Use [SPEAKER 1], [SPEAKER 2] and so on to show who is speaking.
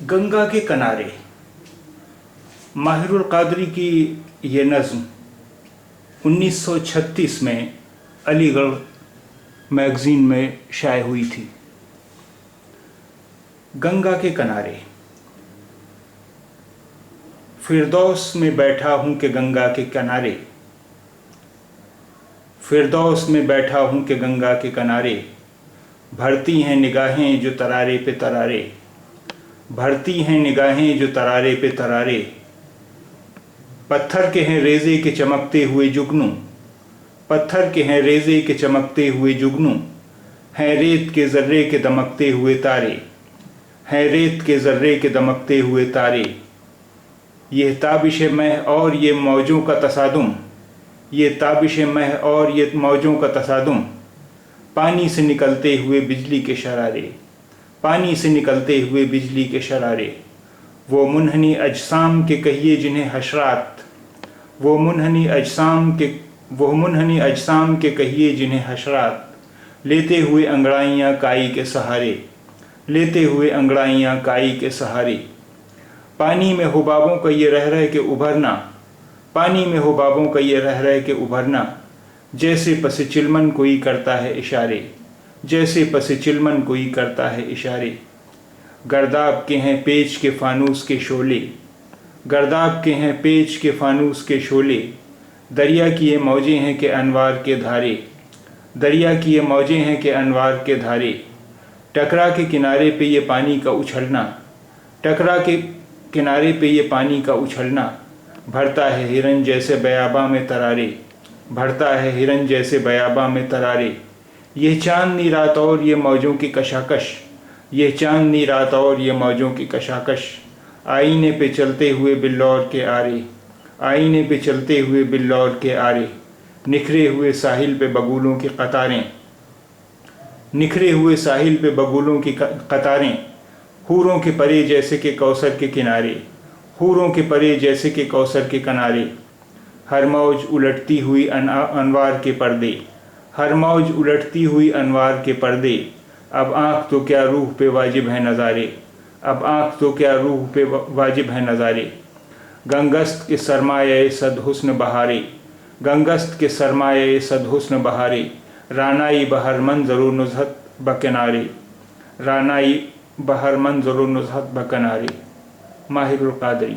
[SPEAKER 1] गंगा के किनारे माहिरुल क़ादरी की ये नज़्म 1936 में अलीगढ़ मैगज़ीन में शाये हुई थी। गंगा के किनारे फिरदौस में बैठा हूँ कि गंगा के किनारे, फिरदौस में बैठा हूँ कि गंगा के किनारे, भरती हैं निगाहें जो तरारे पे तरारे, भरती हैं निगाहें जो तरारे पे तरारे। पत्थर के हैं रेज़े के चमकते हुए जुगनू, पत्थर के हैं रेज़े के चमकते हुए जुगनू, हैं रेत के ज़र्रे के दमकते हुए तारे, हैं रेत के ज़र्रे के दमकते हुए तारे। ये ताबिश मह और ये मौजों का तसादुम, ये ताबिश मह और ये मौजों का तसादुम, पानी से निकलते हुए बिजली के शरारे, पानी से निकलते हुए बिजली के शरारे। वो मुनहनी अजसाम के कहिए जिन्हें हशरात, वो मुनहनी अजसाम के कहिए जिन्हें हशरात, लेते हुए अंगड़ाइयाँ काई के सहारे, लेते हुए अंगड़ाइयाँ काई के सहारे। पानी में हुबाबों का ये रह रह के उभरना, पानी में हुबाबों का ये रह रह के उभरना, जैसे पसे चिलमन कोई करता है इशारे, जैसे पसे चिलमन कोई करता है इशारे। गर्दाब के हैं पेच के फानूस के शोले, गर्दाब के हैं पेच के फानूस के शोले, दरिया की ये मौजें हैं कि अनवार के धारे, दरिया की ये मौजें हैं कि अनवार के धारे। टकरा के किनारे पे ये पानी का उछलना, टकरा के किनारे पे ये पानी का उछलना, भरता है हिरन जैसे बयाबा में तरारे, भरता है हिरन जैसे बयाबा में तरारे। यह चांदनी रात और ये मौजों की कशाकश, यह चांदनी रात और ये मौजों की कशाकश। आईने पे चलते हुए बिल्लौर के आरे, आईने पे चलते हुए बिल्लौर के आरे। निखरे हुए साहिल पे बगुलों की कतारें, निखरे हुए साहिल पे बगुलों की कतारें। हूरों के परे जैसे कि कौसर के किनारे, हूरों के परे जैसे कि कौसर के किनारे। हर मौज उलटती हुई अनवार के पर्दे, हर मौज उलटती हुई अनवार के पर्दे। अब आँख तो क्या रूह पे वाजिब है नज़ारे, अब आँख तो क्या रूह पे वाजिब है नज़ारे। गंगस्त के सरमाए सद हुस्न बहारे, गंगस्त के सरमाए सद हुस्न बहारे। रानाई बहर मंज़रो नुज़हत बकिनारे, रानाई बहर मंज़रो नुज़हत बकिनारे। माहिरुल क़ादरी।